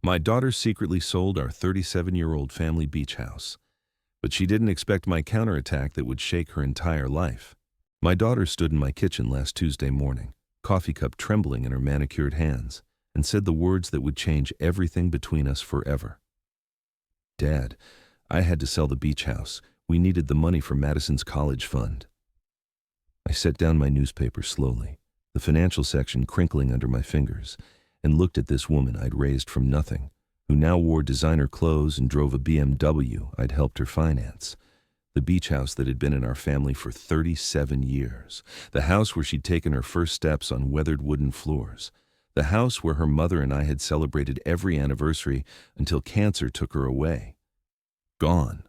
My daughter secretly sold our 37-year-old family beach house, but she didn't expect my counterattack that would shake her entire life. My daughter stood in my kitchen last Tuesday morning, coffee cup trembling in her manicured hands, and said the words that would change everything between us forever. "Dad, I had to sell the beach house. We needed the money for Madison's college fund." I set down my newspaper slowly, the financial section crinkling under my fingers, and looked at this woman I'd raised from nothing, who now wore designer clothes and drove a BMW I'd helped her finance. The beach house that had been in our family for 37 years. The house where she'd taken her first steps on weathered wooden floors. The house where her mother and I had celebrated every anniversary until cancer took her away. Gone.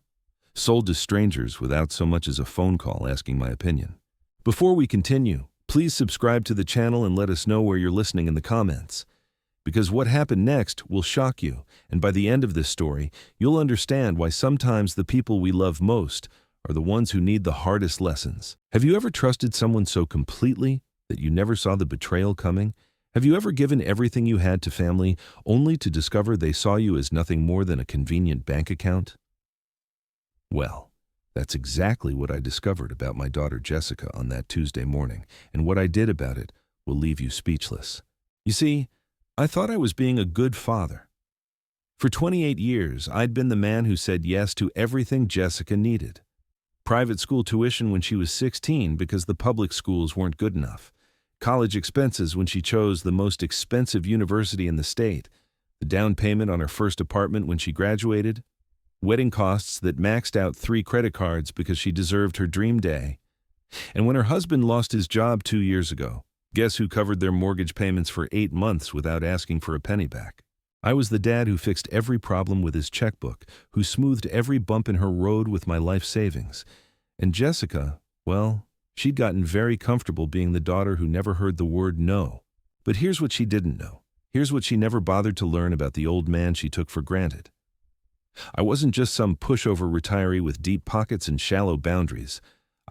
Sold to strangers without so much as a phone call asking my opinion. Before we continue, please subscribe to the channel and let us know where you're listening in the comments. Because what happened next will shock you, and by the end of this story, you'll understand why sometimes the people we love most are the ones who need the hardest lessons. Have you ever trusted someone so completely that you never saw the betrayal coming? Have you ever given everything you had to family only to discover they saw you as nothing more than a convenient bank account? Well, that's exactly what I discovered about my daughter Jessica on that Tuesday morning, and what I did about it will leave you speechless. You see, I thought I was being a good father. For 28 years, I'd been the man who said yes to everything Jessica needed. Private school tuition when she was 16 because the public schools weren't good enough. College expenses when she chose the most expensive university in the state. The down payment on her first apartment when she graduated. Wedding costs that maxed out 3 credit cards because she deserved her dream day. And when her husband lost his job 2 years ago, guess who covered their mortgage payments for 8 months without asking for a penny back? I was the dad who fixed every problem with his checkbook, who smoothed every bump in her road with my life savings. And Jessica, well, she'd gotten very comfortable being the daughter who never heard the word no. But here's what she didn't know. Here's what she never bothered to learn about the old man she took for granted. I wasn't just some pushover retiree with deep pockets and shallow boundaries.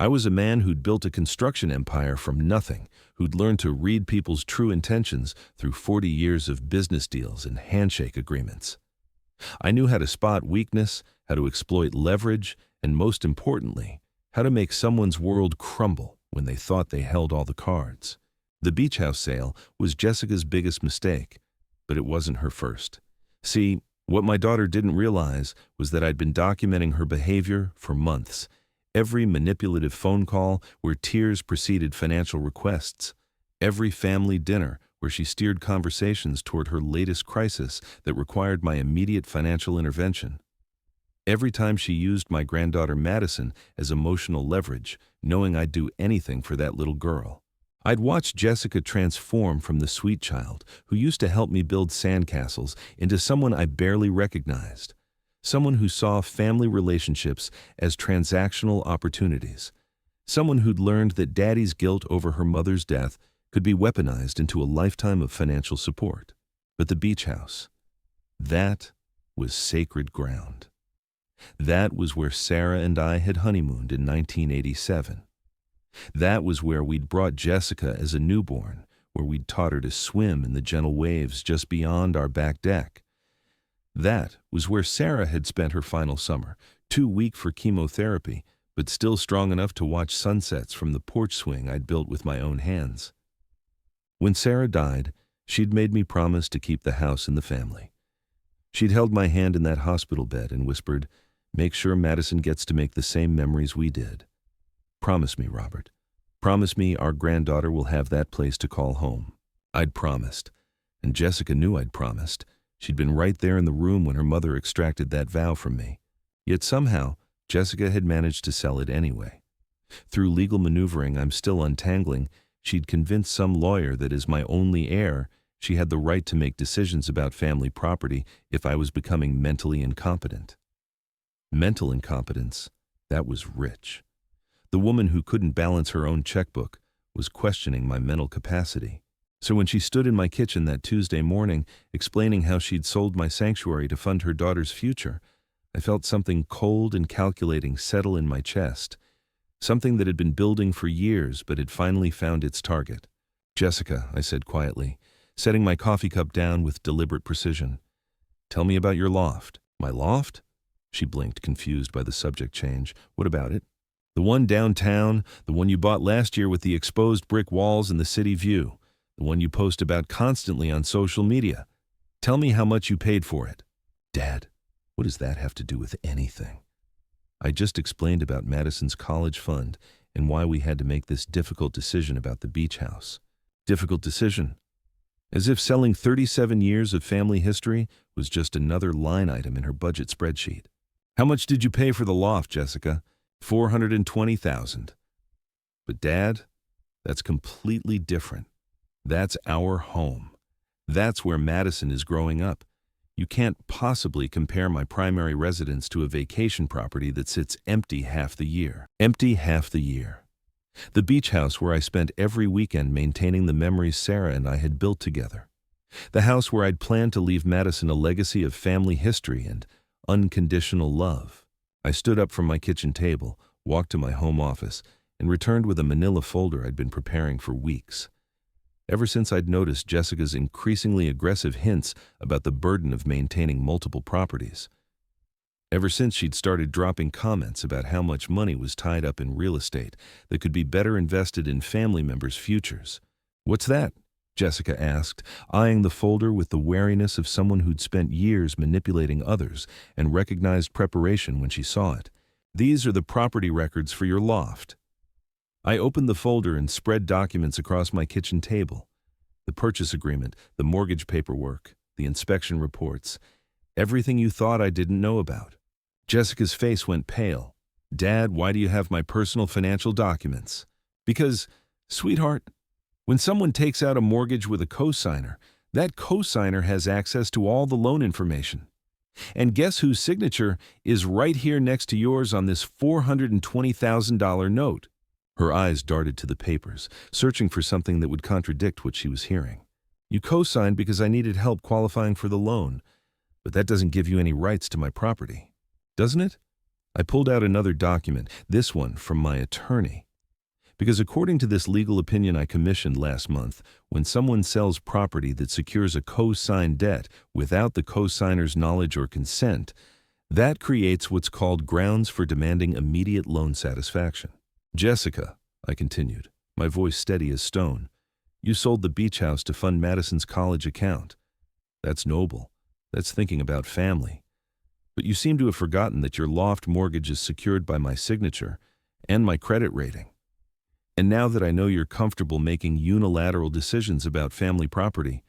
I was a man who'd built a construction empire from nothing, who'd learned to read people's true intentions through 40 years of business deals and handshake agreements. I knew how to spot weakness, how to exploit leverage, and most importantly, how to make someone's world crumble when they thought they held all the cards. The beach house sale was Jessica's biggest mistake, but it wasn't her first. See, what my daughter didn't realize was that I'd been documenting her behavior for months. Every manipulative phone call where tears preceded financial requests. Every family dinner where she steered conversations toward her latest crisis that required my immediate financial intervention. Every time she used my granddaughter Madison as emotional leverage, knowing I'd do anything for that little girl. I'd watched Jessica transform from the sweet child who used to help me build sandcastles into someone I barely recognized. Someone who saw family relationships as transactional opportunities. Someone who'd learned that daddy's guilt over her mother's death could be weaponized into a lifetime of financial support. But the beach house, that was sacred ground. That was where Sarah and I had honeymooned in 1987. That was where we'd brought Jessica as a newborn, where we'd taught her to swim in the gentle waves just beyond our back deck. That was where Sarah had spent her final summer, too weak for chemotherapy, but still strong enough to watch sunsets from the porch swing I'd built with my own hands. When Sarah died, she'd made me promise to keep the house in the family. She'd held my hand in that hospital bed and whispered, "Make sure Madison gets to make the same memories we did. Promise me, Robert. Promise me our granddaughter will have that place to call home." I'd promised, and Jessica knew I'd promised. She'd been right there in the room when her mother extracted that vow from me. Yet somehow, Jessica had managed to sell it anyway. Through legal maneuvering I'm still untangling, she'd convinced some lawyer that as my only heir, she had the right to make decisions about family property if I was becoming mentally incompetent. Mental incompetence, that was rich. The woman who couldn't balance her own checkbook was questioning my mental capacity. So when she stood in my kitchen that Tuesday morning, explaining how she'd sold my sanctuary to fund her daughter's future, I felt something cold and calculating settle in my chest. Something that had been building for years but had finally found its target. "Jessica," I said quietly, setting my coffee cup down with deliberate precision. Tell me about your loft. My loft? She blinked, confused by the subject change. What about it? The one downtown, the one you bought last year with the exposed brick walls and the city view, the one you post about constantly on social media. Tell me how much you paid for it. Dad, what does that have to do with anything? I just explained about Madison's college fund and why we had to make this difficult decision about the beach house. Difficult decision? As if selling 37 years of family history was just another line item in her budget spreadsheet. How much did you pay for the loft, Jessica? $420,000. But Dad, that's completely different. That's our home. That's where Madison is growing up. You can't possibly compare my primary residence to a vacation property that sits empty half the year. Empty half the year. The beach house where I spent every weekend maintaining the memories Sarah and I had built together. The house where I'd planned to leave Madison a legacy of family history and unconditional love. I stood up from my kitchen table, walked to my home office, and returned with a manila folder I'd been preparing for weeks. Ever since I'd noticed Jessica's increasingly aggressive hints about the burden of maintaining multiple properties. Ever since she'd started dropping comments about how much money was tied up in real estate that could be better invested in family members' futures. What's that? Jessica asked, eyeing the folder with the wariness of someone who'd spent years manipulating others and recognized preparation when she saw it. These are the property records for your loft. I opened the folder and spread documents across my kitchen table. The purchase agreement, the mortgage paperwork, the inspection reports, everything you thought I didn't know about. Jessica's face went pale. Dad, why do you have my personal financial documents? Because, sweetheart, when someone takes out a mortgage with a cosigner, that cosigner has access to all the loan information. And guess whose signature is right here next to yours on this $420,000 note? Her eyes darted to the papers, searching for something that would contradict what she was hearing. You co-signed because I needed help qualifying for the loan, but that doesn't give you any rights to my property, doesn't it? I pulled out another document, this one from my attorney. Because according to this legal opinion I commissioned last month, when someone sells property that secures a co-signed debt without the co-signer's knowledge or consent, that creates what's called grounds for demanding immediate loan satisfaction. Jessica, I continued, my voice steady as stone, you sold the beach house to fund Madison's college account. That's noble. That's thinking about family. But you seem to have forgotten that your loft mortgage is secured by my signature and my credit rating. And now that I know you're comfortable making unilateral decisions about family property,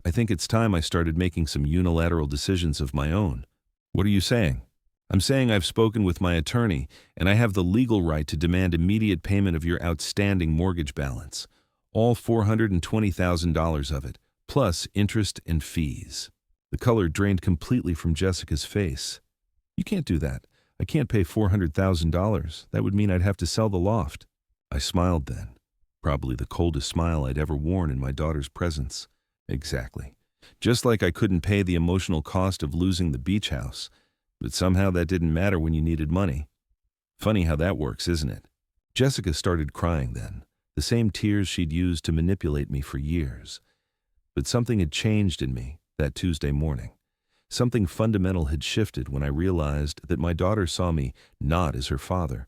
I think it's time I started making some unilateral decisions of my own. What are you saying? I'm saying I've spoken with my attorney, and I have the legal right to demand immediate payment of your outstanding mortgage balance, all $420,000 of it, plus interest and fees. The color drained completely from Jessica's face. You can't do that. I can't pay $400,000. That would mean I'd have to sell the loft. I smiled then, probably the coldest smile I'd ever worn in my daughter's presence. Exactly. Just like I couldn't pay the emotional cost of losing the beach house. But somehow that didn't matter when you needed money. Funny how that works, isn't it? Jessica started crying then, the same tears she'd used to manipulate me for years. But something had changed in me that Tuesday morning. Something fundamental had shifted when I realized that my daughter saw me not as her father,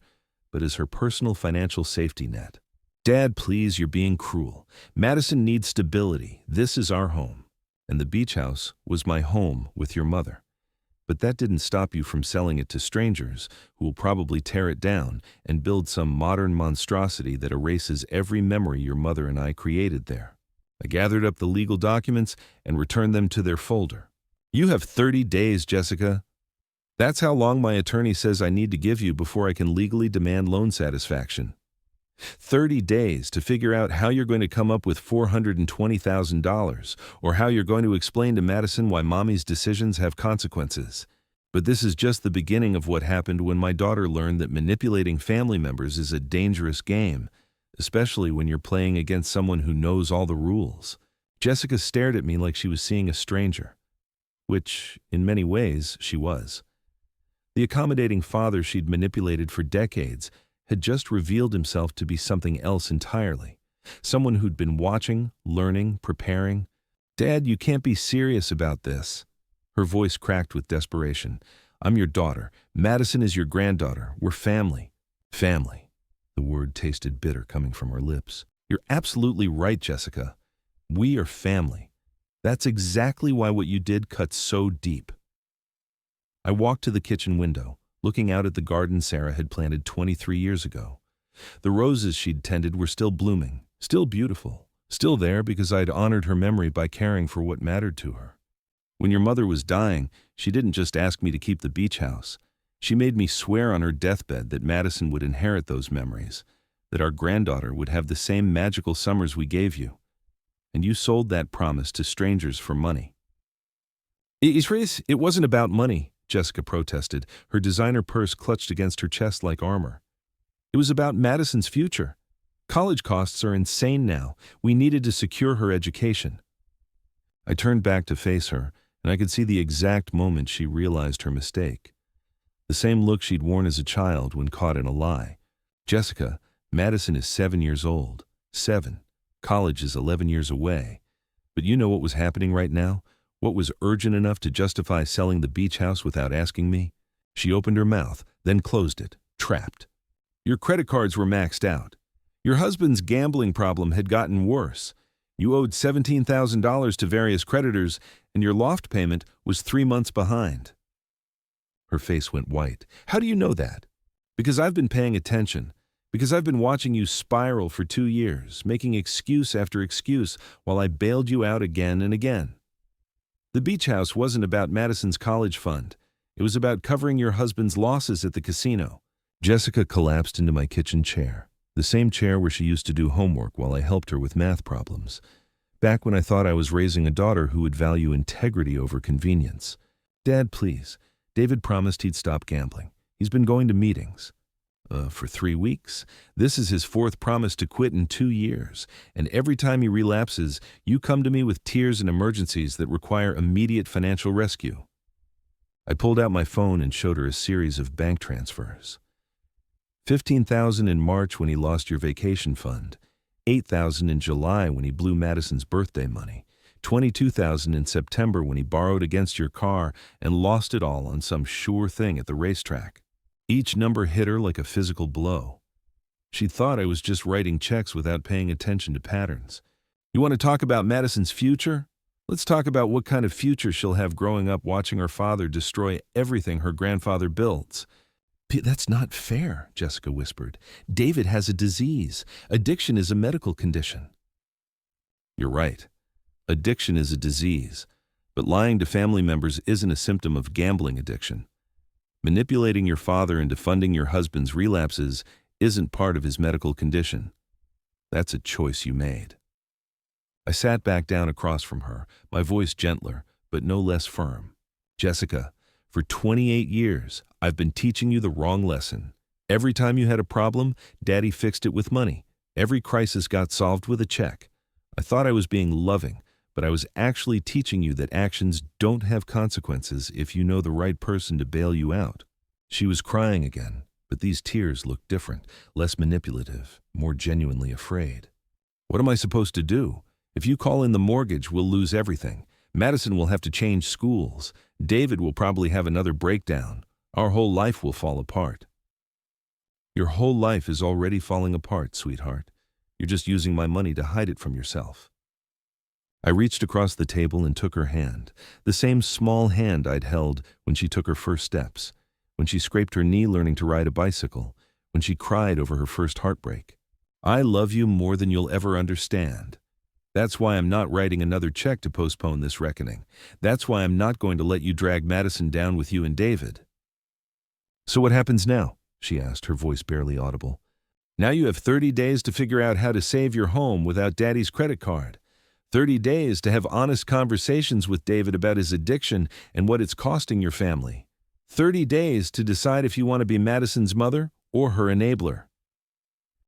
but as her personal financial safety net. Dad, please, you're being cruel. Madison needs stability. This is our home. And the beach house was my home with your mother. But that didn't stop you from selling it to strangers who will probably tear it down and build some modern monstrosity that erases every memory your mother and I created there. I gathered up the legal documents and returned them to their folder. You have 30 days, Jessica. That's how long my attorney says I need to give you before I can legally demand loan satisfaction. 30 days to figure out how you're going to come up with $420,000 or how you're going to explain to Madison why Mommy's decisions have consequences. But this is just the beginning of what happened when my daughter learned that manipulating family members is a dangerous game, especially when you're playing against someone who knows all the rules. Jessica stared at me like she was seeing a stranger, which, in many ways, she was. The accommodating father she'd manipulated for decades had just revealed himself to be something else entirely. Someone who'd been watching, learning, preparing. Dad, you can't be serious about this. Her voice cracked with desperation. "I'm your daughter. Madison is your granddaughter. We're family." Family. The word tasted bitter coming from her lips. "You're absolutely right, Jessica. We are family. That's exactly why what you did cuts so deep." I walked to the kitchen window, looking out at the garden Sarah had planted 23 years ago. The roses she'd tended were still blooming, still beautiful, still there because I'd honored her memory by caring for what mattered to her. When your mother was dying, she didn't just ask me to keep the beach house. She made me swear on her deathbed that Madison would inherit those memories, that our granddaughter would have the same magical summers we gave you. And you sold that promise to strangers for money. It wasn't about money," Jessica protested, her designer purse clutched against her chest like armor. "It was about Madison's future. College costs are insane now. We needed to secure her education." I turned back to face her, and I could see the exact moment she realized her mistake. The same look she'd worn as a child when caught in a lie. "Jessica, Madison is 7 years old. 7. College is 11 years away. But you know what was happening right now? What was urgent enough to justify selling the beach house without asking me?" She opened her mouth, then closed it, trapped. "Your credit cards were maxed out. Your husband's gambling problem had gotten worse. You owed $17,000 to various creditors, and your loft payment was 3 months behind." Her face went white. "How do you know that?" "Because I've been paying attention. Because I've been watching you spiral for 2 years, making excuse after excuse while I bailed you out again and again. The beach house wasn't about Madison's college fund. It was about covering your husband's losses at the casino." Jessica collapsed into my kitchen chair, the same chair where she used to do homework while I helped her with math problems, back when I thought I was raising a daughter who would value integrity over convenience. "Dad, please. David promised he'd stop gambling. He's been going to meetings. For 3 weeks. This is his 4th promise to quit in 2 years, and every time he relapses, you come to me with tears and emergencies that require immediate financial rescue." I pulled out my phone and showed her a series of bank transfers. $15,000 in March when he lost your vacation fund, $8,000 in July when he blew Madison's birthday money, $22,000 in September when he borrowed against your car and lost it all on some sure thing at the racetrack. Each number hit her like a physical blow. She thought I was just writing checks without paying attention to patterns. "You want to talk about Madison's future? Let's talk about what kind of future she'll have growing up watching her father destroy everything her grandfather builds." "That's not fair," Jessica whispered. "David has a disease. Addiction is a medical condition." "You're right. Addiction is a disease, but lying to family members isn't a symptom of gambling addiction. Manipulating your father into funding your husband's relapses isn't part of his medical condition. That's a choice you made." I sat back down across from her, my voice gentler, but no less firm. "Jessica, for 28 years, I've been teaching you the wrong lesson. Every time you had a problem, Daddy fixed it with money. Every crisis got solved with a check. I thought I was being loving, but I was actually teaching you that actions don't have consequences if you know the right person to bail you out." She was crying again, but these tears looked different, less manipulative, more genuinely afraid. "What am I supposed to do? If you call in the mortgage, we'll lose everything. Madison will have to change schools. David will probably have another breakdown. Our whole life will fall apart." "Your whole life is already falling apart, sweetheart. You're just using my money to hide it from yourself." I reached across the table and took her hand, the same small hand I'd held when she took her first steps, when she scraped her knee learning to ride a bicycle, when she cried over her first heartbreak. "I love you more than you'll ever understand. That's why I'm not writing another check to postpone this reckoning. That's why I'm not going to let you drag Madison down with you and David." "So what happens now?" she asked, her voice barely audible. "Now you have 30 days to figure out how to save your home without Daddy's credit card. 30 days to have honest conversations with David about his addiction and what it's costing your family. 30 days to decide if you want to be Madison's mother or her enabler."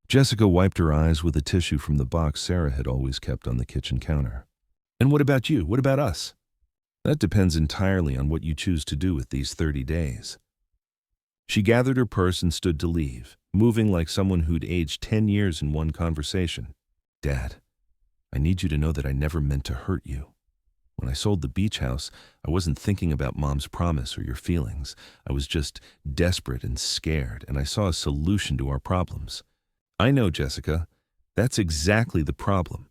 Jessica wiped her eyes with a tissue from the box Sarah had always kept on the kitchen counter. "And what about you? What about us?" "That depends entirely on what you choose to do with these 30 days. She gathered her purse and stood to leave, moving like someone who'd aged 10 years in one conversation. "Dad, I need you to know that I never meant to hurt you." When I sold the beach house, I wasn't thinking about Mom's promise or your feelings. I was just desperate and scared, and I saw a solution to our problems. I know, Jessica. That's exactly the problem.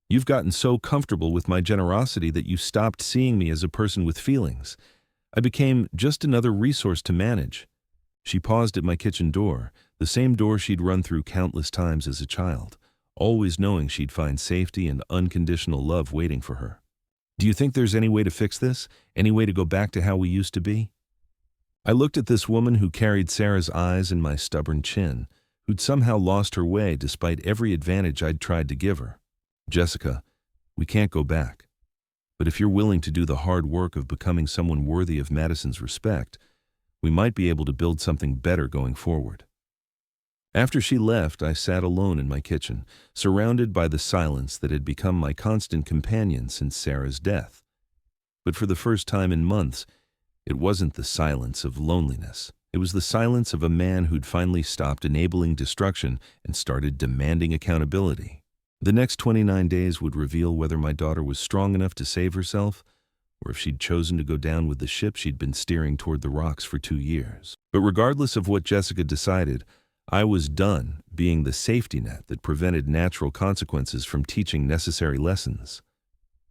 You've gotten so comfortable with my generosity that you stopped seeing me as a person with feelings. I became just another resource to manage. She paused at my kitchen door, the same door she'd run through countless times as a child, always knowing she'd find safety and unconditional love waiting for her. Do you think there's any way to fix this? Any way to go back to how we used to be? I looked at this woman who carried Sarah's eyes and my stubborn chin, who'd somehow lost her way despite every advantage I'd tried to give her. Jessica, we can't go back. But if you're willing to do the hard work of becoming someone worthy of Madison's respect, we might be able to build something better going forward. After she left, I sat alone in my kitchen, surrounded by the silence that had become my constant companion since Sarah's death. But for the first time in months, it wasn't the silence of loneliness. It was the silence of a man who'd finally stopped enabling destruction and started demanding accountability. The next 29 days would reveal whether my daughter was strong enough to save herself, or if she'd chosen to go down with the ship she'd been steering toward the rocks for 2 years. But regardless of what Jessica decided, I was done being the safety net that prevented natural consequences from teaching necessary lessons.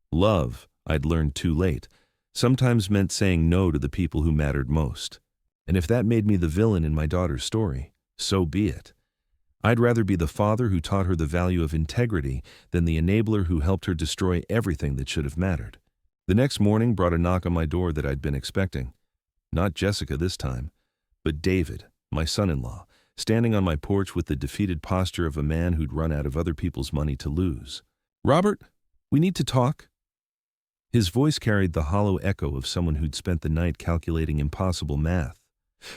Love, I'd learned too late, sometimes meant saying no to the people who mattered most. And if that made me the villain in my daughter's story, so be it. I'd rather be the father who taught her the value of integrity than the enabler who helped her destroy everything that should have mattered. The next morning brought a knock on my door that I'd been expecting. Not Jessica this time, but David, my son-in-law, standing on my porch with the defeated posture of a man who'd run out of other people's money to lose. "Robert, we need to talk." His voice carried the hollow echo of someone who'd spent the night calculating impossible math.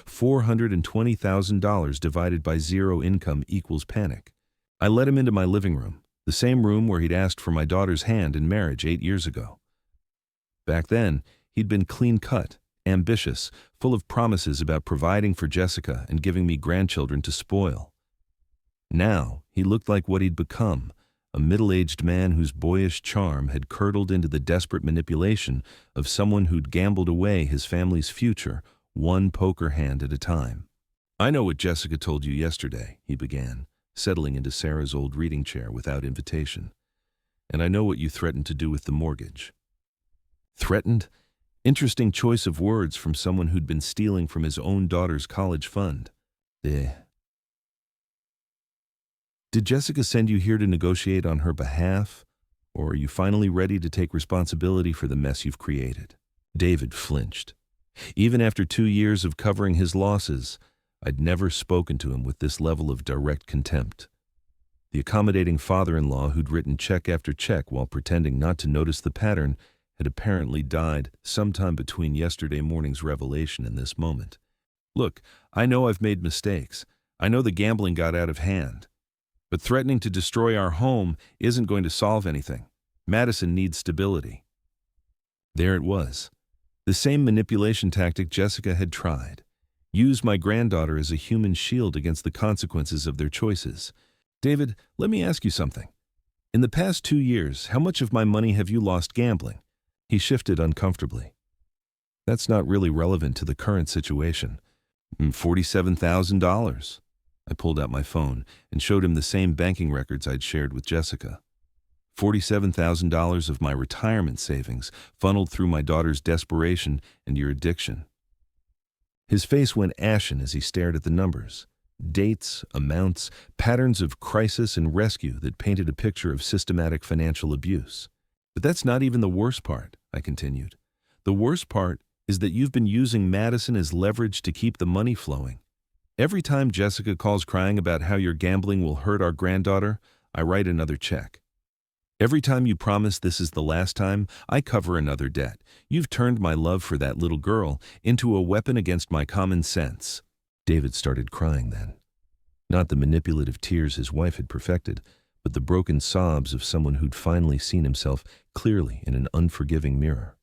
$420,000 divided by zero income equals panic. I led him into my living room, the same room where he'd asked for my daughter's hand in marriage 8 years ago. Back then, he'd been clean-cut, ambitious, full of promises about providing for Jessica and giving me grandchildren to spoil. Now, he looked like what he'd become, a middle-aged man whose boyish charm had curdled into the desperate manipulation of someone who'd gambled away his family's future, one poker hand at a time. "I know what Jessica told you yesterday," he began, settling into Sarah's old reading chair without invitation. "And I know what you threatened to do with the mortgage." Threatened? Interesting choice of words from someone who'd been stealing from his own daughter's college fund. Did Jessica send you here to negotiate on her behalf, or are you finally ready to take responsibility for the mess you've created? David flinched. Even after 2 years of covering his losses, I'd never spoken to him with this level of direct contempt. The accommodating father-in-law who'd written check after check while pretending not to notice the pattern had apparently died sometime between yesterday morning's revelation and this moment. "Look, I know I've made mistakes. I know the gambling got out of hand. But threatening to destroy our home isn't going to solve anything. Madison needs stability." There it was. The same manipulation tactic Jessica had tried. Use my granddaughter as a human shield against the consequences of their choices. "David, let me ask you something. In the past 2 years, how much of my money have you lost gambling?" He shifted uncomfortably. "That's not really relevant to the current situation." $47,000. I pulled out my phone and showed him the same banking records I'd shared with Jessica. $47,000 of my retirement savings funneled through my daughter's desperation and your addiction. His face went ashen as he stared at the numbers. Dates, amounts, patterns of crisis and rescue that painted a picture of systematic financial abuse. "But that's not even the worst part," I continued. "The worst part is that you've been using Madison as leverage to keep the money flowing. Every time Jessica calls crying about how your gambling will hurt our granddaughter, I write another check. Every time you promise this is the last time, I cover another debt. You've turned my love for that little girl into a weapon against my common sense." David started crying then. Not the manipulative tears his wife had perfected, but the broken sobs of someone who'd finally seen himself clearly in an unforgiving mirror.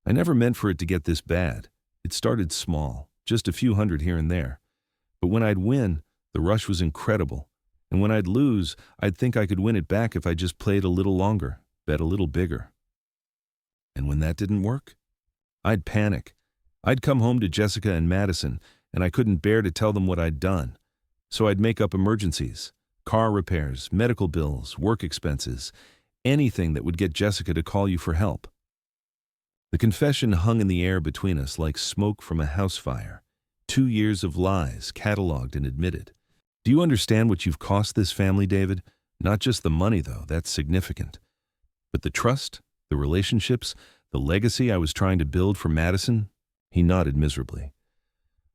"I never meant for it to get this bad. It started small, just a few hundred here and there. But when I'd win, the rush was incredible. And when I'd lose, I'd think I could win it back if I just played a little longer, bet a little bigger." And when that didn't work, I'd panic. I'd come home to Jessica and Madison, and I couldn't bear to tell them what I'd done. So I'd make up emergencies, car repairs, medical bills, work expenses, anything that would get Jessica to call you for help. The confession hung in the air between us like smoke from a house fire. 2 years of lies, cataloged and admitted. Do you understand what you've cost this family, David? Not just the money, though, that's significant. But the trust, the relationships, the legacy I was trying to build for Madison? He nodded miserably.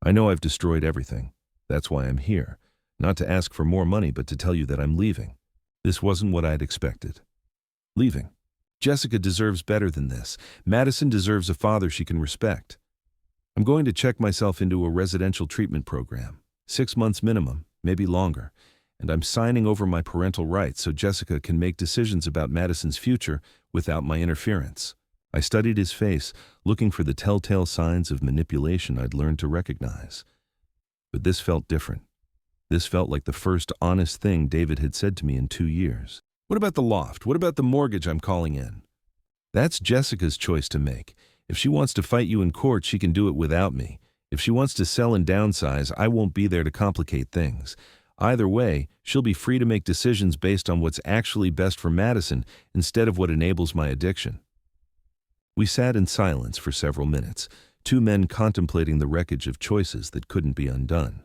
I know I've destroyed everything. That's why I'm here. Not to ask for more money, but to tell you that I'm leaving. This wasn't what I'd expected. Leaving. Jessica deserves better than this. Madison deserves a father she can respect. I'm going to check myself into a residential treatment program. 6 months minimum, maybe longer. And I'm signing over my parental rights so Jessica can make decisions about Madison's future without my interference. I studied his face, looking for the telltale signs of manipulation I'd learned to recognize. But this felt different. This felt like the first honest thing David had said to me in 2 years. What about the loft? What about the mortgage I'm calling in? That's Jessica's choice to make. If she wants to fight you in court, she can do it without me. If she wants to sell and downsize, I won't be there to complicate things. Either way, she'll be free to make decisions based on what's actually best for Madison instead of what enables my addiction. We sat in silence for several minutes, 2 men contemplating the wreckage of choices that couldn't be undone.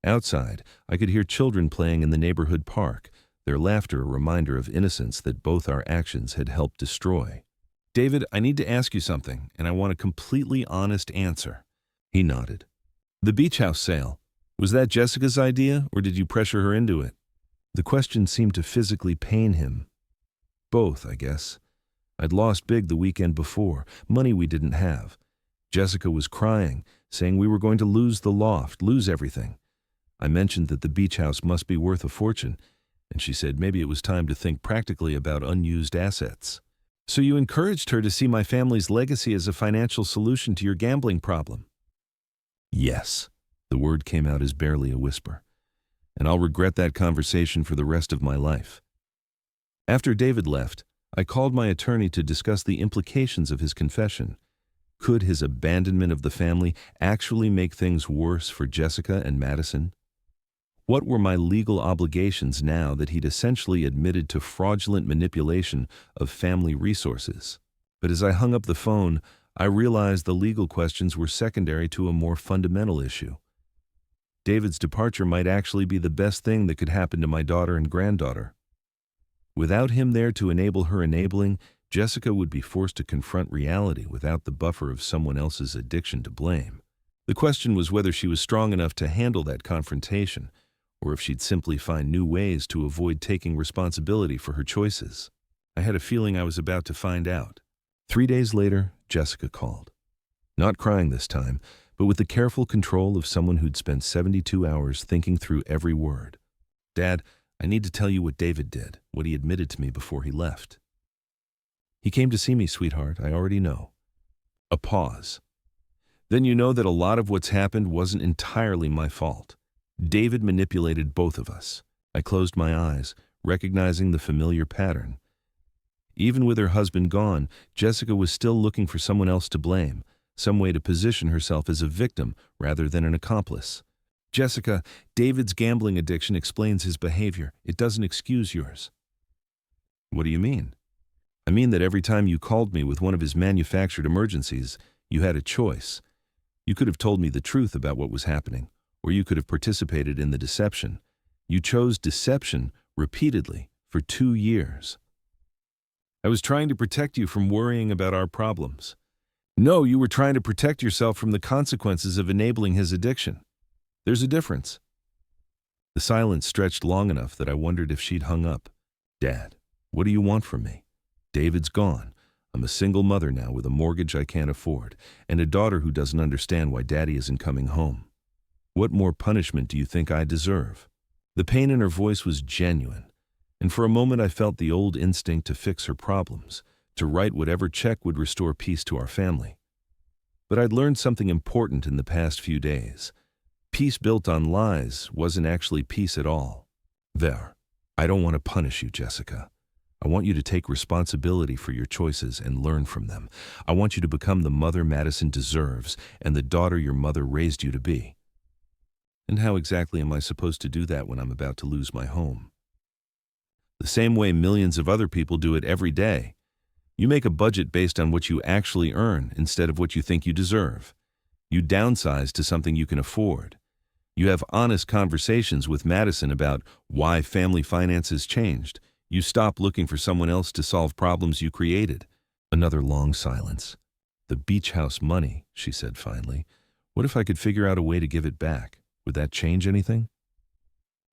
Outside, I could hear children playing in the neighborhood park, their laughter a reminder of innocence that both our actions had helped destroy. David, I need to ask you something, and I want a completely honest answer. He nodded. The beach house sale. Was that Jessica's idea, or did you pressure her into it? The question seemed to physically pain him. Both, I guess. I'd lost big the weekend before, money we didn't have. Jessica was crying, saying we were going to lose the loft, lose everything. I mentioned that the beach house must be worth a fortune, and she said maybe it was time to think practically about unused assets. So you encouraged her to see my family's legacy as a financial solution to your gambling problem? Yes. The word came out as barely a whisper. And I'll regret that conversation for the rest of my life. After David left, I called my attorney to discuss the implications of his confession. Could his abandonment of the family actually make things worse for Jessica and Madison? What were my legal obligations now that he'd essentially admitted to fraudulent manipulation of family resources? But as I hung up the phone, I realized the legal questions were secondary to a more fundamental issue. David's departure might actually be the best thing that could happen to my daughter and granddaughter. Without him there to enable her enabling, Jessica would be forced to confront reality without the buffer of someone else's addiction to blame. The question was whether she was strong enough to handle that confrontation, or if she'd simply find new ways to avoid taking responsibility for her choices. I had a feeling I was about to find out. 3 days later, Jessica called. Not crying this time, but with the careful control of someone who'd spent 72 hours thinking through every word. Dad, I need to tell you what David did, what he admitted to me before he left. He came to see me, sweetheart, I already know. A pause. Then you know that a lot of what's happened wasn't entirely my fault. David manipulated both of us. I closed my eyes, recognizing the familiar pattern. Even with her husband gone, Jessica was still looking for someone else to blame, some way to position herself as a victim rather than an accomplice. Jessica, David's gambling addiction explains his behavior. It doesn't excuse yours. What do you mean? I mean that every time you called me with one of his manufactured emergencies, you had a choice. You could have told me the truth about what was happening, or you could have participated in the deception. You chose deception repeatedly for 2 years. I was trying to protect you from worrying about our problems. No, you were trying to protect yourself from the consequences of enabling his addiction. There's a difference. The silence stretched long enough that I wondered if she'd hung up. Dad, what do you want from me? David's gone. I'm a single mother now with a mortgage I can't afford, and a daughter who doesn't understand why Daddy isn't coming home. What more punishment do you think I deserve? The pain in her voice was genuine, and for a moment I felt the old instinct to fix her problems, to write whatever check would restore peace to our family. But I'd learned something important in the past few days. Peace built on lies wasn't actually peace at all. There, I don't want to punish you, Jessica. I want you to take responsibility for your choices and learn from them. I want you to become the mother Madison deserves and the daughter your mother raised you to be. And how exactly am I supposed to do that when I'm about to lose my home? The same way millions of other people do it every day. You make a budget based on what you actually earn instead of what you think you deserve. You downsize to something you can afford. You have honest conversations with Madison about why family finances changed. You stop looking for someone else to solve problems you created. Another long silence. The beach house money, she said finally. What if I could figure out a way to give it back? Would that change anything?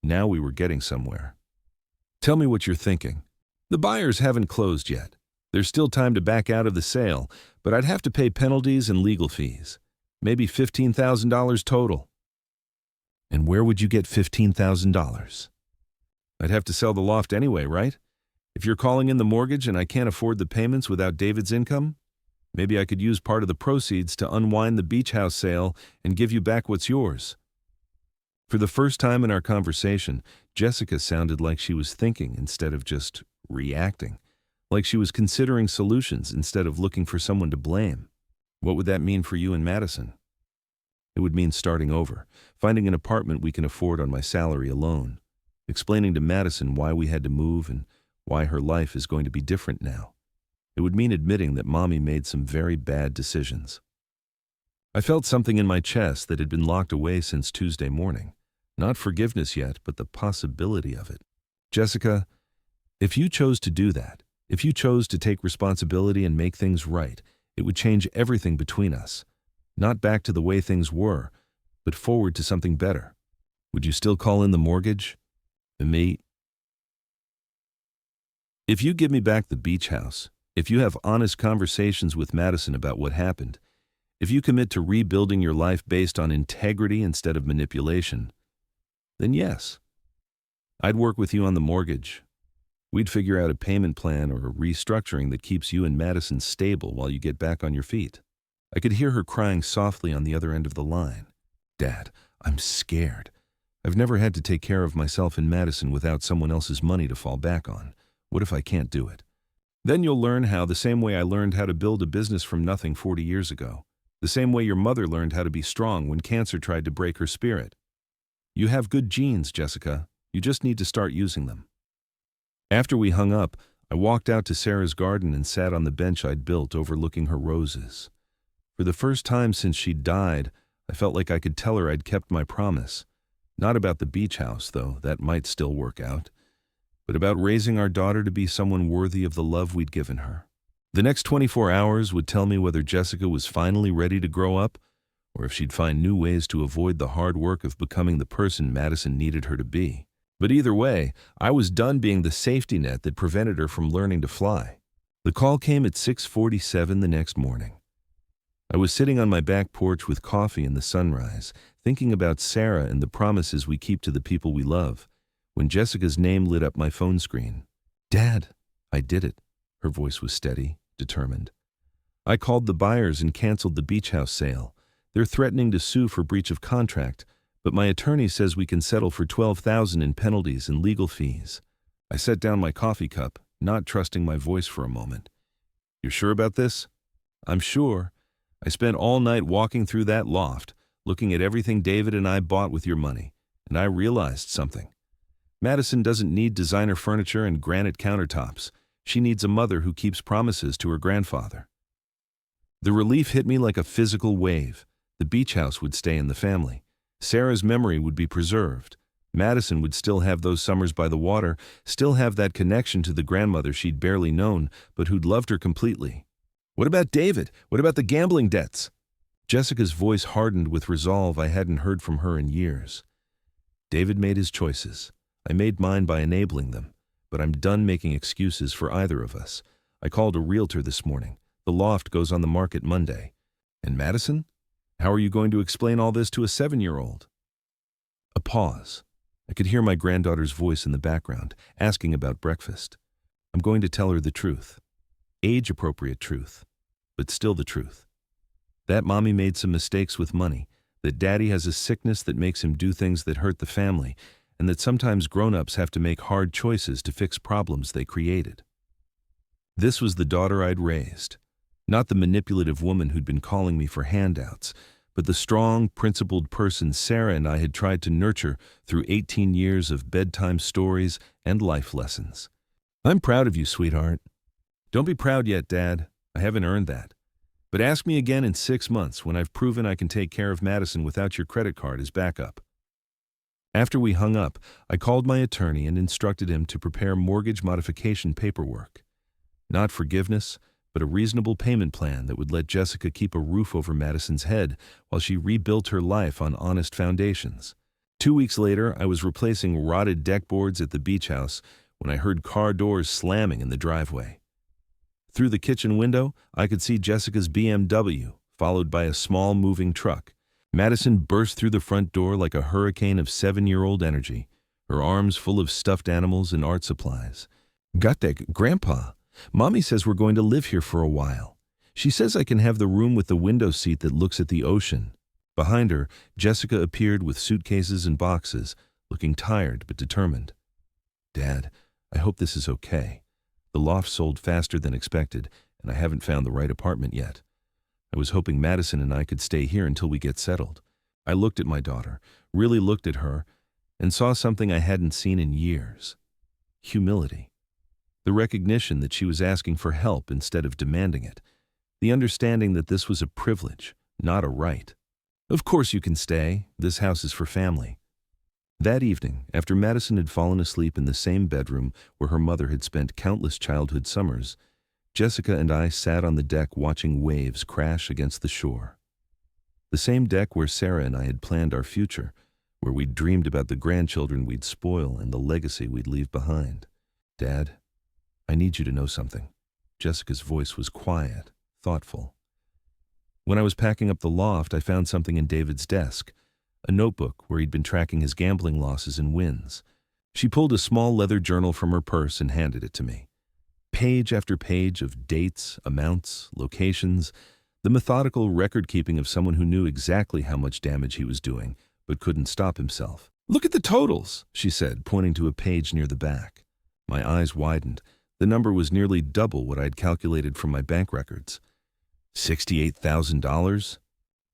Now we were getting somewhere. Tell me what you're thinking. The buyers haven't closed yet. There's still time to back out of the sale, but I'd have to pay penalties and legal fees. Maybe $15,000 total. And where would you get $15,000? I'd have to sell the loft anyway, right? If you're calling in the mortgage and I can't afford the payments without David's income, maybe I could use part of the proceeds to unwind the beach house sale and give you back what's yours. For the first time in our conversation, Jessica sounded like she was thinking instead of just reacting, like she was considering solutions instead of looking for someone to blame. What would that mean for you and Madison? It would mean starting over, finding an apartment we can afford on my salary alone, explaining to Madison why we had to move and why her life is going to be different now. It would mean admitting that Mommy made some very bad decisions. I felt something in my chest that had been locked away since Tuesday morning. Not forgiveness yet, but the possibility of it. Jessica, if you chose to do that, if you chose to take responsibility and make things right, it would change everything between us. Not back to the way things were, but forward to something better. Would you still call in the mortgage? And me? If you give me back the beach house, if you have honest conversations with Madison about what happened, if you commit to rebuilding your life based on integrity instead of manipulation, then yes, I'd work with you on the mortgage. We'd figure out a payment plan or a restructuring that keeps you and Madison stable while you get back on your feet. I could hear her crying softly on the other end of the line. Dad, I'm scared. I've never had to take care of myself and Madison without someone else's money to fall back on. What if I can't do it? Then you'll learn how, the same way I learned how to build a business from nothing 40 years ago. The same way your mother learned how to be strong when cancer tried to break her spirit. You have good genes, Jessica. You just need to start using them. After we hung up, I walked out to Sarah's garden and sat on the bench I'd built overlooking her roses. For the first time since she'd died, I felt like I could tell her I'd kept my promise. Not about the beach house, though, that might still work out, but about raising our daughter to be someone worthy of the love we'd given her. The next 24 hours would tell me whether Jessica was finally ready to grow up, or if she'd find new ways to avoid the hard work of becoming the person Madison needed her to be. But either way, I was done being the safety net that prevented her from learning to fly. The call came at 6:47 the next morning. I was sitting on my back porch with coffee in the sunrise, thinking about Sarah and the promises we keep to the people we love, when Jessica's name lit up my phone screen. Dad, I did it. Her voice was steady, determined. I called the buyers and canceled the beach house sale. They're threatening to sue for breach of contract, but my attorney says we can settle for $12,000 in penalties and legal fees. I set down my coffee cup, not trusting my voice for a moment. You're sure about this? I'm sure. I spent all night walking through that loft, looking at everything David and I bought with your money, and I realized something. Madison doesn't need designer furniture and granite countertops. She needs a mother who keeps promises to her grandfather. The relief hit me like a physical wave. The beach house would stay in the family. Sarah's memory would be preserved. Madison would still have those summers by the water, still have that connection to the grandmother she'd barely known, but who'd loved her completely. What about David? What about the gambling debts? Jessica's voice hardened with resolve I hadn't heard from her in years. David made his choices. I made mine by enabling them, but I'm done making excuses for either of us. I called a realtor this morning. The loft goes on the market Monday. And Madison? How are you going to explain all this to a 7-year-old? A pause. I could hear my granddaughter's voice in the background, asking about breakfast. I'm going to tell her the truth. Age-appropriate truth, but still the truth. That Mommy made some mistakes with money, that Daddy has a sickness that makes him do things that hurt the family, and that sometimes grown-ups have to make hard choices to fix problems they created. This was the daughter I'd raised. Not the manipulative woman who'd been calling me for handouts, but the strong, principled person Sarah and I had tried to nurture through 18 years of bedtime stories and life lessons. "I'm proud of you, sweetheart." "Don't be proud yet, Dad. I haven't earned that. But ask me again in 6 months when I've proven I can take care of Madison without your credit card as backup." After we hung up, I called my attorney and instructed him to prepare mortgage modification paperwork. Not forgiveness, but a reasonable payment plan that would let Jessica keep a roof over Madison's head while she rebuilt her life on honest foundations. 2 weeks later, I was replacing rotted deck boards at the beach house when I heard car doors slamming in the driveway. Through the kitchen window, I could see Jessica's BMW, followed by a small moving truck. Madison burst through the front door like a hurricane of 7-year-old energy, her arms full of stuffed animals and art supplies. "Got that, Grandpa? Mommy says we're going to live here for a while. She says I can have the room with the window seat that looks at the ocean." Behind her, Jessica appeared with suitcases and boxes, looking tired but determined. "Dad, I hope this is okay. The loft sold faster than expected, and I haven't found the right apartment yet. I was hoping Madison and I could stay here until we get settled." I looked at my daughter, really looked at her, and saw something I hadn't seen in years. Humility. The recognition that she was asking for help instead of demanding it. The understanding that this was a privilege, not a right. "Of course you can stay. This house is for family." That evening, after Madison had fallen asleep in the same bedroom where her mother had spent countless childhood summers, Jessica and I sat on the deck watching waves crash against the shore. The same deck where Sarah and I had planned our future, where we'd dreamed about the grandchildren we'd spoil and the legacy we'd leave behind. "Dad, I need you to know something." Jessica's voice was quiet, thoughtful. When I was packing up the loft, I found something in David's desk, a notebook where he'd been tracking his gambling losses and wins. She pulled a small leather journal from her purse and handed it to me. Page after page of dates, amounts, locations, the methodical record-keeping of someone who knew exactly how much damage he was doing, but couldn't stop himself. "Look at the totals," she said, pointing to a page near the back. My eyes widened. The number was nearly double what I'd calculated from my bank records. $68,000?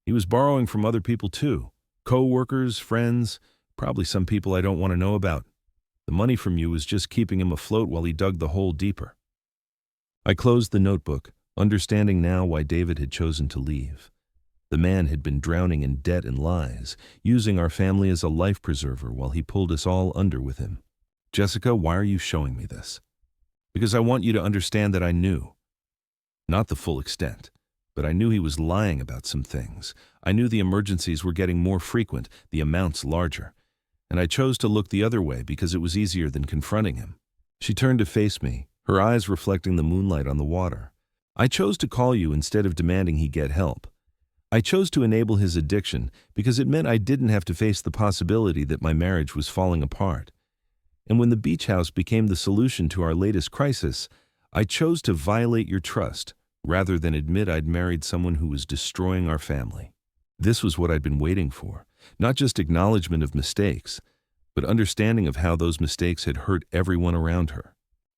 He was borrowing from other people too. Co-workers, friends, probably some people I don't want to know about. The money from you was just keeping him afloat while he dug the hole deeper. I closed the notebook, understanding now why David had chosen to leave. The man had been drowning in debt and lies, using our family as a life preserver while he pulled us all under with him. "Jessica, why are you showing me this?" "Because I want you to understand that I knew. Not the full extent, but I knew he was lying about some things. I knew the emergencies were getting more frequent, the amounts larger. And I chose to look the other way because it was easier than confronting him." She turned to face me, her eyes reflecting the moonlight on the water. "I chose to call you instead of demanding he get help. I chose to enable his addiction because it meant I didn't have to face the possibility that my marriage was falling apart. And when the beach house became the solution to our latest crisis, I chose to violate your trust rather than admit I'd married someone who was destroying our family." This was what I'd been waiting for, not just acknowledgement of mistakes, but understanding of how those mistakes had hurt everyone around her.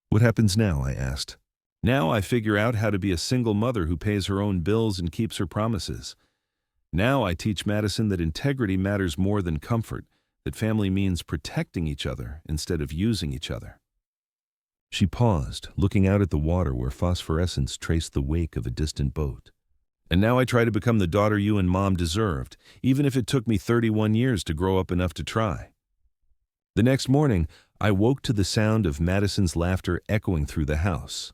"What happens now?" I asked. "Now I figure out how to be a single mother who pays her own bills and keeps her promises. Now I teach Madison that integrity matters more than comfort, that family means protecting each other instead of using each other." She paused, looking out at the water where phosphorescence traced the wake of a distant boat. "And now I try to become the daughter you and Mom deserved, even if it took me 31 years to grow up enough to try." The next morning, I woke to the sound of Madison's laughter echoing through the house.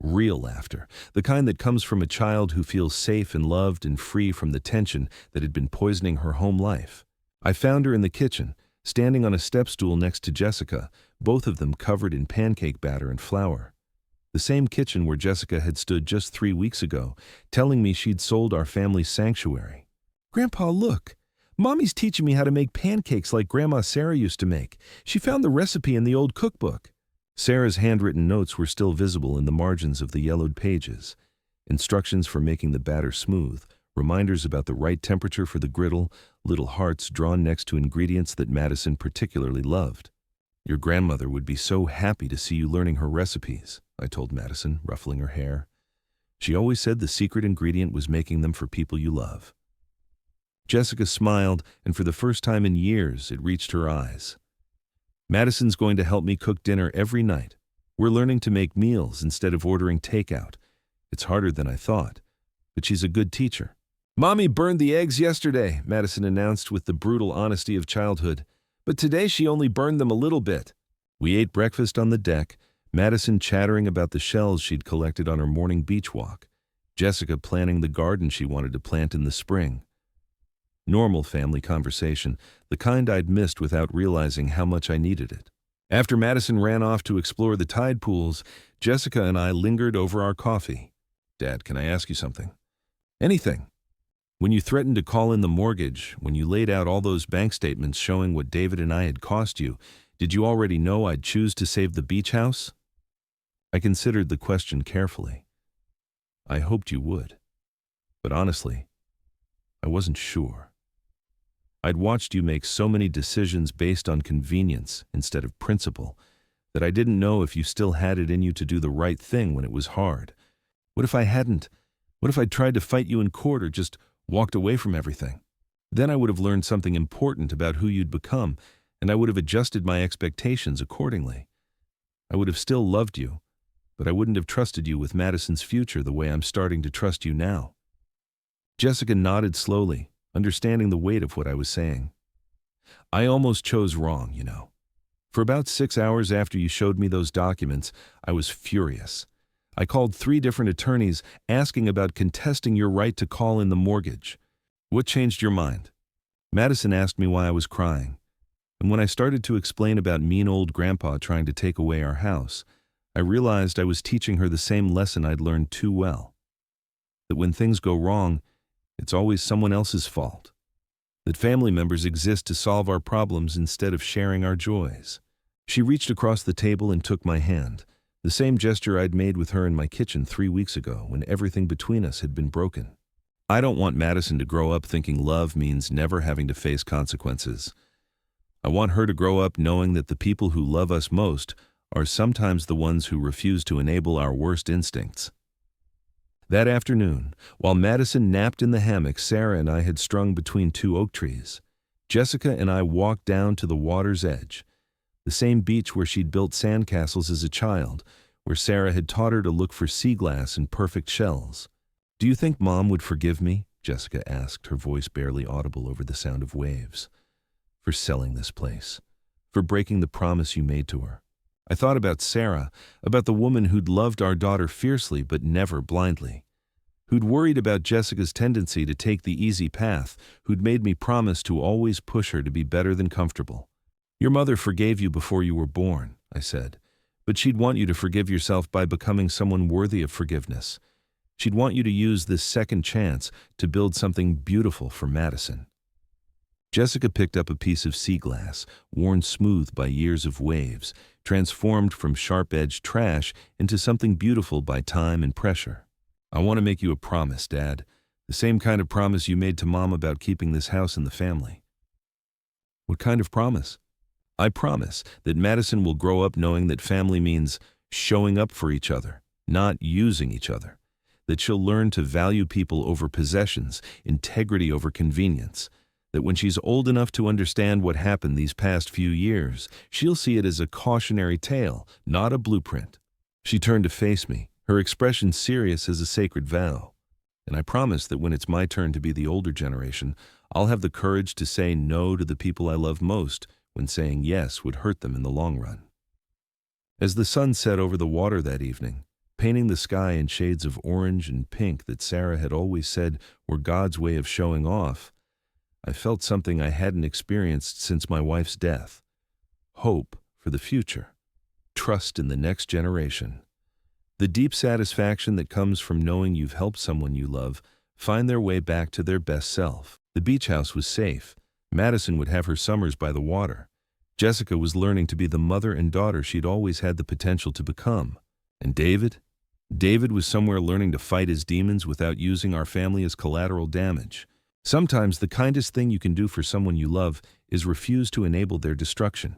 Real laughter, the kind that comes from a child who feels safe and loved and free from the tension that had been poisoning her home life. I found her in the kitchen, standing on a step stool next to Jessica, both of them covered in pancake batter and flour. The same kitchen where Jessica had stood just 3 weeks ago, telling me she'd sold our family's sanctuary. "Grandpa, look. Mommy's teaching me how to make pancakes like Grandma Sarah used to make. She found the recipe in the old cookbook." Sarah's handwritten notes were still visible in the margins of the yellowed pages. Instructions for making the batter smooth, reminders about the right temperature for the griddle, little hearts drawn next to ingredients that Madison particularly loved. "Your grandmother would be so happy to see you learning her recipes," I told Madison, ruffling her hair. She always said the secret ingredient was making them for people you love. Jessica smiled, and for the first time in years, it reached her eyes. Madison's going to help me cook dinner every night. We're learning to make meals instead of ordering takeout. It's harder than I thought, but she's a good teacher. Mommy burned the eggs yesterday, Madison announced with the brutal honesty of childhood. But today she only burned them a little bit. We ate breakfast on the deck, Madison chattering about the shells she'd collected on her morning beach walk, Jessica planning the garden she wanted to plant in the spring. Normal family conversation, the kind I'd missed without realizing how much I needed it. After Madison ran off to explore the tide pools, Jessica and I lingered over our coffee. Dad, can I ask you something? Anything. When you threatened to call in the mortgage, when you laid out all those bank statements showing what David and I had cost you, did you already know I'd choose to save the beach house? I considered the question carefully. I hoped you would. But honestly, I wasn't sure. I'd watched you make so many decisions based on convenience instead of principle that I didn't know if you still had it in you to do the right thing when it was hard. What if I hadn't? What if I'd tried to fight you in court or just walked away from everything? Then I would have learned something important about who you'd become, and I would have adjusted my expectations accordingly. I would have still loved you, but I wouldn't have trusted you with Madison's future the way I'm starting to trust you now. Jessica nodded slowly, understanding the weight of what I was saying. I almost chose wrong, you know. For about 6 hours after you showed me those documents, I was furious. I called 3 different attorneys asking about contesting your right to call in the mortgage. What changed your mind? Madison asked me why I was crying. And when I started to explain about mean old Grandpa trying to take away our house, I realized I was teaching her the same lesson I'd learned too well. That when things go wrong, it's always someone else's fault. That family members exist to solve our problems instead of sharing our joys. She reached across the table and took my hand, the same gesture I'd made with her in my kitchen 3 weeks ago when everything between us had been broken. I don't want Madison to grow up thinking love means never having to face consequences. I want her to grow up knowing that the people who love us most are sometimes the ones who refuse to enable our worst instincts. That afternoon, while Madison napped in the hammock Sarah and I had strung between 2 oak trees, Jessica and I walked down to the water's edge, the same beach where she'd built sandcastles as a child, where Sarah had taught her to look for sea glass and perfect shells. Do you think Mom would forgive me? Jessica asked, her voice barely audible over the sound of waves. For selling this place, for breaking the promise you made to her. I thought about Sarah, about the woman who'd loved our daughter fiercely but never blindly, who'd worried about Jessica's tendency to take the easy path, who'd made me promise to always push her to be better than comfortable. Your mother forgave you before you were born, I said, but she'd want you to forgive yourself by becoming someone worthy of forgiveness. She'd want you to use this second chance to build something beautiful for Madison. Jessica picked up a piece of sea glass, worn smooth by years of waves, transformed from sharp-edged trash into something beautiful by time and pressure. I want to make you a promise, Dad, the same kind of promise you made to Mom about keeping this house in the family. What kind of promise? I promise that Madison will grow up knowing that family means showing up for each other, not using each other. That she'll learn to value people over possessions, integrity over convenience. That when she's old enough to understand what happened these past few years, she'll see it as a cautionary tale, not a blueprint. She turned to face me, her expression serious as a sacred vow. And I promise that when it's my turn to be the older generation, I'll have the courage to say no to the people I love most when saying yes would hurt them in the long run. As the sun set over the water that evening, painting the sky in shades of orange and pink that Sarah had always said were God's way of showing off, I felt something I hadn't experienced since my wife's death. Hope for the future. Trust in the next generation. The deep satisfaction that comes from knowing you've helped someone you love find their way back to their best self. The beach house was safe. Madison would have her summers by the water. Jessica was learning to be the mother and daughter she'd always had the potential to become. And David? David was somewhere learning to fight his demons without using our family as collateral damage. Sometimes the kindest thing you can do for someone you love is refuse to enable their destruction.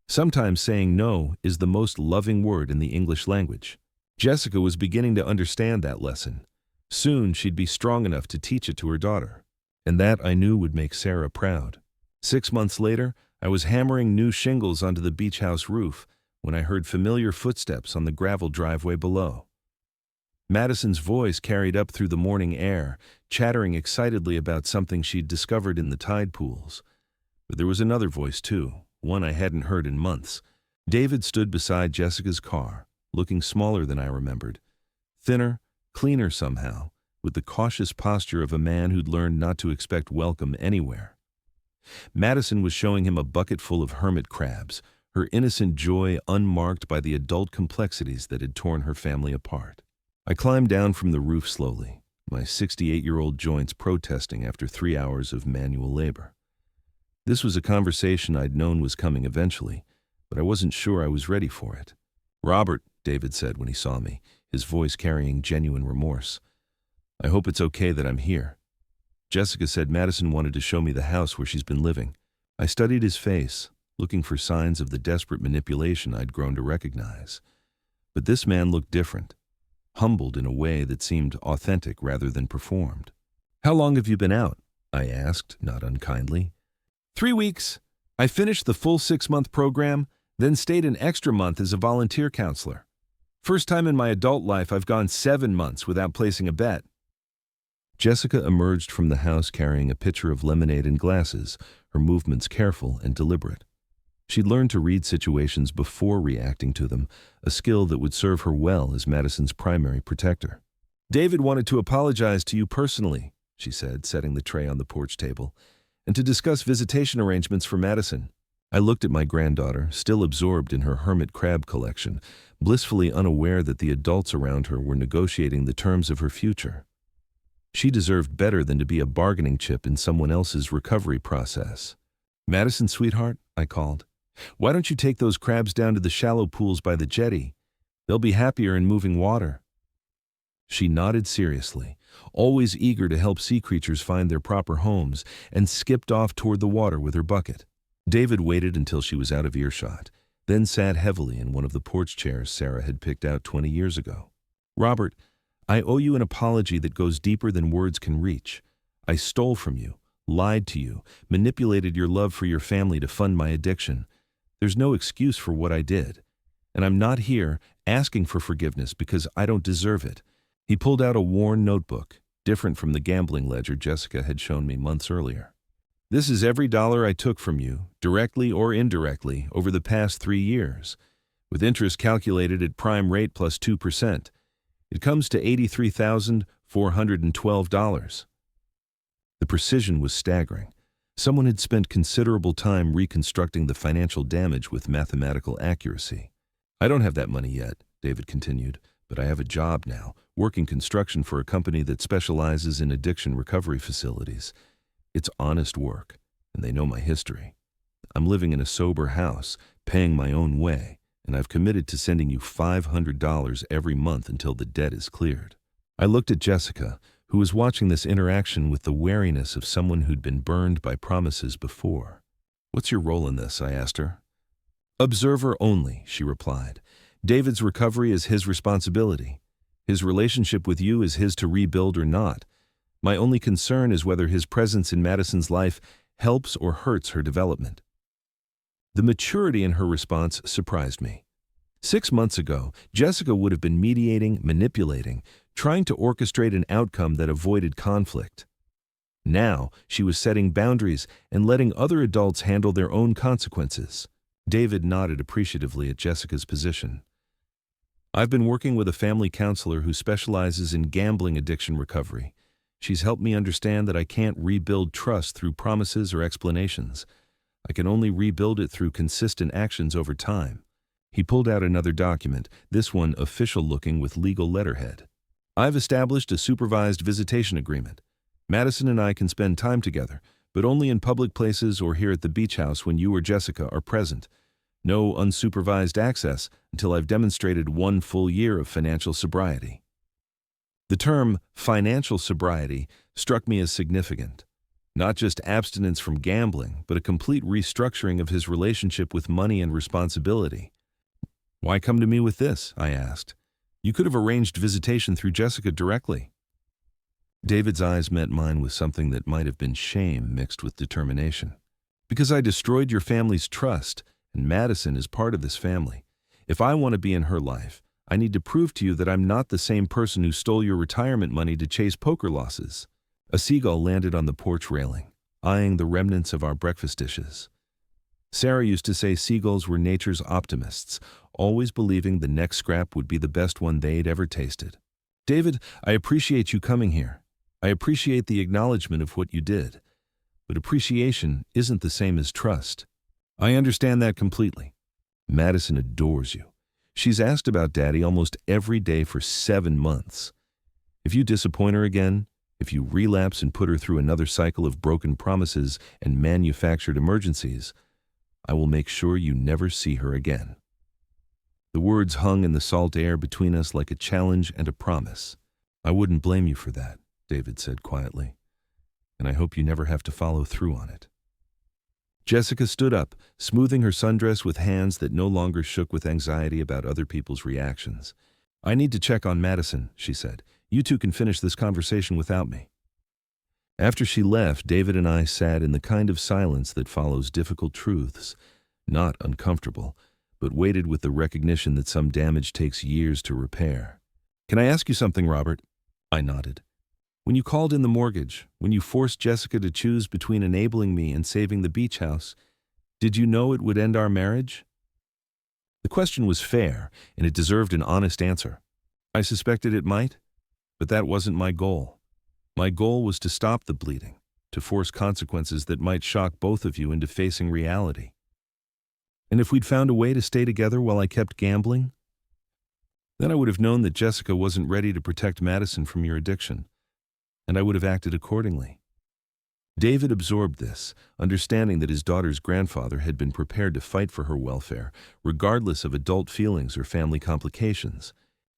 Sometimes saying no is the most loving word in the English language. Jessica was beginning to understand that lesson. Soon she'd be strong enough to teach it to her daughter. And that, I knew, would make Sarah proud. 6 months later, I was hammering new shingles onto the beach house roof when I heard familiar footsteps on the gravel driveway below. Madison's voice carried up through the morning air, chattering excitedly about something she'd discovered in the tide pools. But there was another voice too, one I hadn't heard in months. David stood beside Jessica's car, looking smaller than I remembered. Thinner, cleaner somehow, with the cautious posture of a man who'd learned not to expect welcome anywhere. Madison was showing him a bucket full of hermit crabs, her innocent joy unmarked by the adult complexities that had torn her family apart. I climbed down from the roof slowly, my 68-year-old joints protesting after 3 hours of manual labor. This was a conversation I'd known was coming eventually, but I wasn't sure I was ready for it. "Robert," David said when he saw me, his voice carrying genuine remorse. "I hope it's okay that I'm here." Jessica said Madison wanted to show me the house where she's been living. I studied his face, looking for signs of the desperate manipulation I'd grown to recognize. But this man looked different, humbled in a way that seemed authentic rather than performed. "How long have you been out?" I asked, not unkindly. 3 weeks. I finished the full 6-month program, then stayed an extra month as a volunteer counselor. First time in my adult life I've gone 7 months without placing a bet." Jessica emerged from the house carrying a pitcher of lemonade and glasses, her movements careful and deliberate. She'd learned to read situations before reacting to them, a skill that would serve her well as Madison's primary protector. "David wanted to apologize to you personally," she said, setting the tray on the porch table, "and to discuss visitation arrangements for Madison." I looked at my granddaughter, still absorbed in her hermit crab collection, blissfully unaware that the adults around her were negotiating the terms of her future. She deserved better than to be a bargaining chip in someone else's recovery process. "Madison, sweetheart," I called, "why don't you take those crabs down to the shallow pools by the jetty? They'll be happier in moving water." She nodded seriously, always eager to help sea creatures find their proper homes, and skipped off toward the water with her bucket. David waited until she was out of earshot, then sat heavily in one of the porch chairs Sarah had picked out 20 years ago. "Robert, I owe you an apology that goes deeper than words can reach. I stole from you, lied to you, manipulated your love for your family to fund my addiction. There's no excuse for what I did. And I'm not here asking for forgiveness because I don't deserve it." He pulled out a worn notebook, different from the gambling ledger Jessica had shown me months earlier. "This is every dollar I took from you, directly or indirectly, over the past 3 years, with interest calculated at prime rate plus 2%. It comes to $83,412. The precision was staggering. Someone had spent considerable time reconstructing the financial damage with mathematical accuracy. "I don't have that money yet," David continued, "but I have a job now, working construction for a company that specializes in addiction recovery facilities. It's honest work, and they know my history. I'm living in a sober house, paying my own way, and I've committed to sending you $500 every month until the debt is cleared." I looked at Jessica, who was watching this interaction with the wariness of someone who'd been burned by promises before. "What's your role in this?" I asked her. "Observer only," she replied. "David's recovery is his responsibility. His relationship with you is his to rebuild or not. My only concern is whether his presence in Madison's life helps or hurts her development." The maturity in her response surprised me. 6 months ago, Jessica would have been mediating, manipulating, trying to orchestrate an outcome that avoided conflict. Now, she was setting boundaries and letting other adults handle their own consequences. David nodded appreciatively at Jessica's position. "I've been working with a family counselor who specializes in gambling addiction recovery. She's helped me understand that I can't rebuild trust through promises or explanations. I can only rebuild it through consistent actions over time." He pulled out another document, this one official-looking with legal letterhead. "I've established a supervised visitation agreement. Madison and I can spend time together, but only in public places or here at the beach house when you or Jessica are present. No unsupervised access until I've demonstrated 1 full year of financial sobriety." The term financial sobriety struck me as significant. Not just abstinence from gambling, but a complete restructuring of his relationship with money and responsibility. "Why come to me with this?" I asked. You could have arranged visitation through Jessica directly. David's eyes met mine with something that might have been shame mixed with determination. Because I destroyed your family's trust, and Madison is part of this family. If I want to be in her life, I need to prove to you that I'm not the same person who stole your retirement money to chase poker losses. A seagull landed on the porch railing, eyeing the remnants of our breakfast dishes. Sarah used to say seagulls were nature's optimists, always believing the next scrap would be the best one they'd ever tasted. David, I appreciate you coming here. I appreciate the acknowledgement of what you did. But appreciation isn't the same as trust. I understand that completely. Madison adores you. She's asked about Daddy almost every day for 7 months. If you disappoint her again, if you relapse and put her through another cycle of broken promises and manufactured emergencies, I will make sure you never see her again. The words hung in the salt air between us like a challenge and a promise. I wouldn't blame you for that, David said quietly, and I hope you never have to follow through on it. Jessica stood up, smoothing her sundress with hands that no longer shook with anxiety about other people's reactions. I need to check on Madison, she said. You two can finish this conversation without me. After she left, David and I sat in the kind of silence that follows difficult truths, not uncomfortable, but weighted with the recognition that some damage takes years to repair. Can I ask you something, Robert? I nodded. When you called in the mortgage, when you forced Jessica to choose between enabling me and saving the beach house, did you know it would end our marriage? The question was fair, and it deserved an honest answer. I suspected it might, but that wasn't my goal. My goal was to stop the bleeding, to force consequences that might shock both of you into facing reality. And if we'd found a way to stay together while I kept gambling, then I would have known that Jessica wasn't ready to protect Madison from your addiction, and I would have acted accordingly. David absorbed this, understanding that his daughter's grandfather had been prepared to fight for her welfare, regardless of adult feelings or family complications.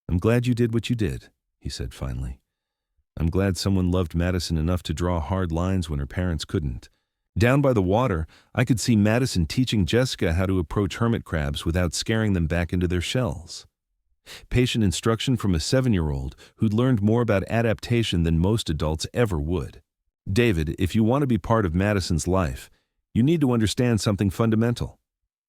I'm glad you did what you did, he said finally. I'm glad someone loved Madison enough to draw hard lines when her parents couldn't. Down by the water, I could see Madison teaching Jessica how to approach hermit crabs without scaring them back into their shells. Patient instruction from a 7-year-old who'd learned more about adaptation than most adults ever would. David, if you want to be part of Madison's life, you need to understand something fundamental.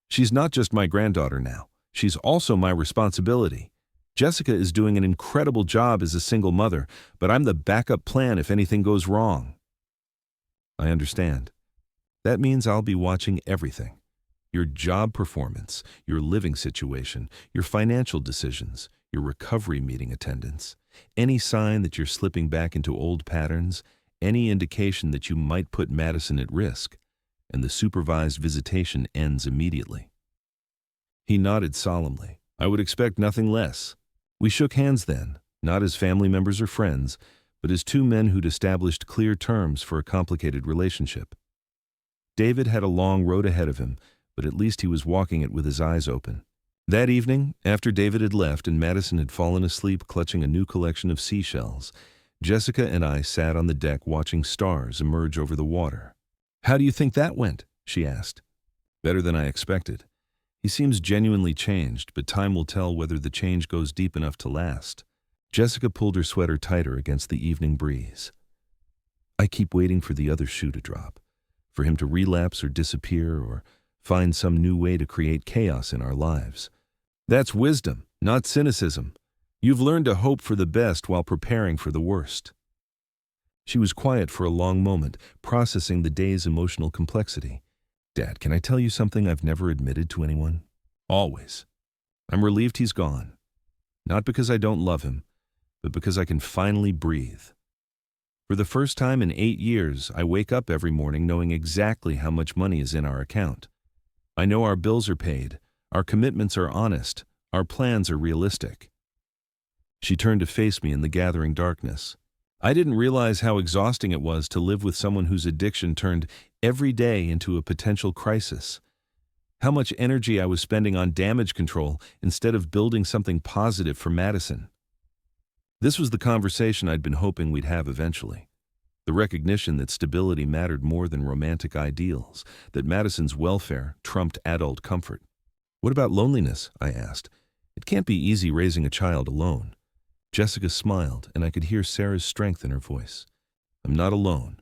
She's not just my granddaughter now. She's also my responsibility. Jessica is doing an incredible job as a single mother, but I'm the backup plan if anything goes wrong. I understand. That means I'll be watching everything. Your job performance, your living situation, your financial decisions, your recovery meeting attendance, any sign that you're slipping back into old patterns, any indication that you might put Madison at risk, and the supervised visitation ends immediately. He nodded solemnly. I would expect nothing less. We shook hands then, not as family members or friends, but as two men who'd established clear terms for a complicated relationship. David had a long road ahead of him, but at least he was walking it with his eyes open. That evening, after David had left and Madison had fallen asleep clutching a new collection of seashells, Jessica and I sat on the deck watching stars emerge over the water. How do you think that went? She asked. Better than I expected. He seems genuinely changed, but time will tell whether the change goes deep enough to last. Jessica pulled her sweater tighter against the evening breeze. I keep waiting for the other shoe to drop, for him to relapse or disappear or find some new way to create chaos in our lives. That's wisdom, not cynicism. You've learned to hope for the best while preparing for the worst. She was quiet for a long moment, processing the day's emotional complexity. Dad, can I tell you something I've never admitted to anyone? Always. I'm relieved he's gone. Not because I don't love him, but because I can finally breathe. For the first time in 8 years, I wake up every morning knowing exactly how much money is in our account. I know our bills are paid, our commitments are honest, our plans are realistic. She turned to face me in the gathering darkness. I didn't realize how exhausting it was to live with someone whose addiction turned every day into a potential crisis. How much energy I was spending on damage control instead of building something positive for Madison. This was the conversation I'd been hoping we'd have eventually. The recognition that stability mattered more than romantic ideals, that Madison's welfare trumped adult comfort. What about loneliness? I asked. It can't be easy raising a child alone. Jessica smiled, and I could hear Sarah's strength in her voice. I'm not alone.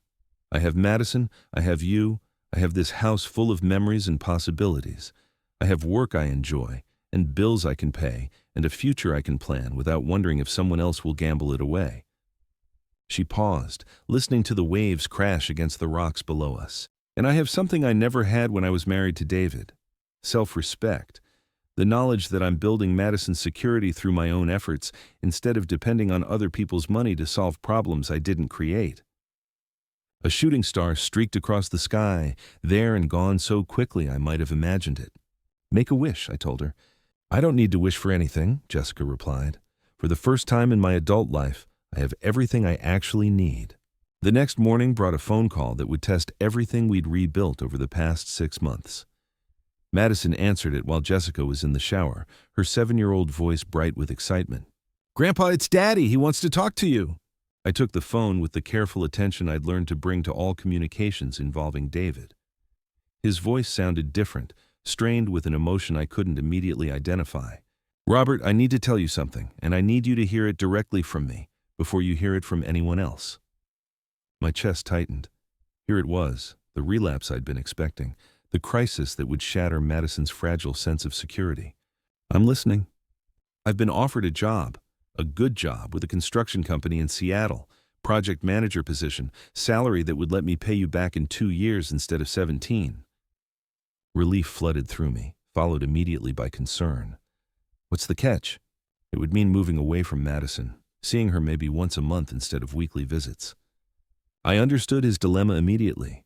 I have Madison, I have you, I have this house full of memories and possibilities. I have work I enjoy, and bills I can pay, and a future I can plan without wondering if someone else will gamble it away. She paused, listening to the waves crash against the rocks below us. And I have something I never had when I was married to David. Self-respect. The knowledge that I'm building Madison's security through my own efforts instead of depending on other people's money to solve problems I didn't create. A shooting star streaked across the sky, there and gone so quickly I might have imagined it. Make a wish, I told her. I don't need to wish for anything, Jessica replied. For the first time in my adult life, I have everything I actually need. The next morning brought a phone call that would test everything we'd rebuilt over the past 6 months. Madison answered it while Jessica was in the shower, her 7-year-old voice bright with excitement. Grandpa, it's Daddy. He wants to talk to you. I took the phone with the careful attention I'd learned to bring to all communications involving David. His voice sounded different, strained with an emotion I couldn't immediately identify. Robert, I need to tell you something, and I need you to hear it directly from me, before you hear it from anyone else. My chest tightened. Here it was, the relapse I'd been expecting, the crisis that would shatter Madison's fragile sense of security. I'm listening. I've been offered a job, a good job with a construction company in Seattle, project manager position, salary that would let me pay you back in 2 years instead of 17. Relief flooded through me, followed immediately by concern. What's the catch? It would mean moving away from Madison, seeing her maybe once a month instead of weekly visits. I understood his dilemma immediately.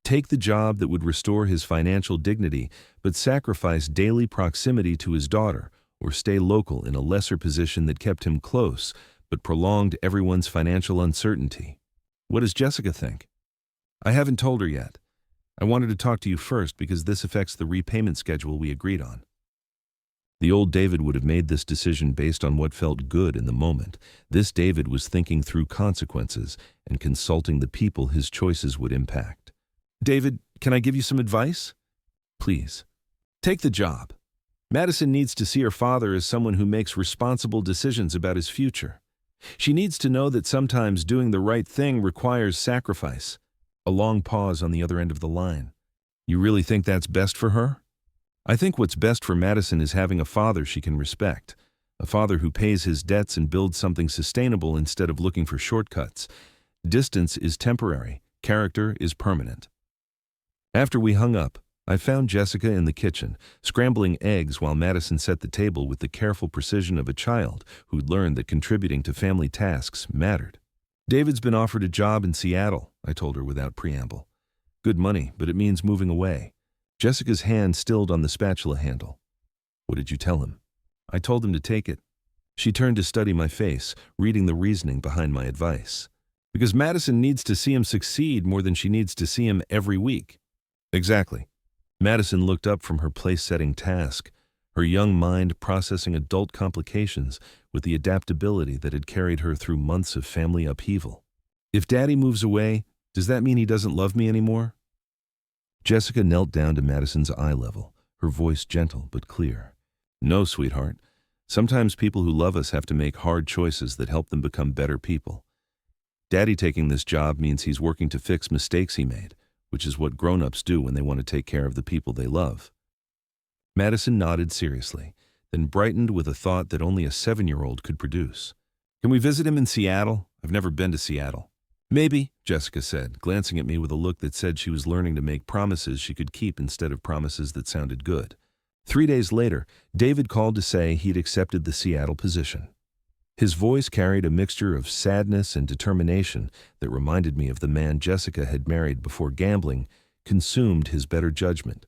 Take the job that would restore his financial dignity, but sacrifice daily proximity to his daughter, or stay local in a lesser position that kept him close, but prolonged everyone's financial uncertainty. What does Jessica think? I haven't told her yet. I wanted to talk to you first because this affects the repayment schedule we agreed on. The old David would have made this decision based on what felt good in the moment. This David was thinking through consequences and consulting the people his choices would impact. David, can I give you some advice? Please. Take the job. Madison needs to see her father as someone who makes responsible decisions about his future. She needs to know that sometimes doing the right thing requires sacrifice. A long pause on the other end of the line. You really think that's best for her? I think what's best for Madison is having a father she can respect, a father who pays his debts and builds something sustainable instead of looking for shortcuts. Distance is temporary, character is permanent. After we hung up, I found Jessica in the kitchen, scrambling eggs while Madison set the table with the careful precision of a child who'd learned that contributing to family tasks mattered. David's been offered a job in Seattle, I told her without preamble. Good money, but it means moving away. Jessica's hand stilled on the spatula handle. What did you tell him? I told him to take it. She turned to study my face, reading the reasoning behind my advice. Because Madison needs to see him succeed more than she needs to see him every week. Exactly. Madison looked up from her place-setting task, her young mind processing adult complications with the adaptability that had carried her through months of family upheaval. If Daddy moves away, does that mean he doesn't love me anymore? Jessica knelt down to Madison's eye level, her voice gentle but clear. No, sweetheart. Sometimes people who love us have to make hard choices that help them become better people. Daddy taking this job means he's working to fix mistakes he made, which is what grown-ups do when they want to take care of the people they love. Madison nodded seriously, then brightened with a thought that only a 7-year-old could produce. Can we visit him in Seattle? I've never been to Seattle. Maybe, Jessica said, glancing at me with a look that said she was learning to make promises she could keep instead of promises that sounded good. 3 days later, David called to say he'd accepted the Seattle position. His voice carried a mixture of sadness and determination that reminded me of the man Jessica had married before gambling consumed his better judgment.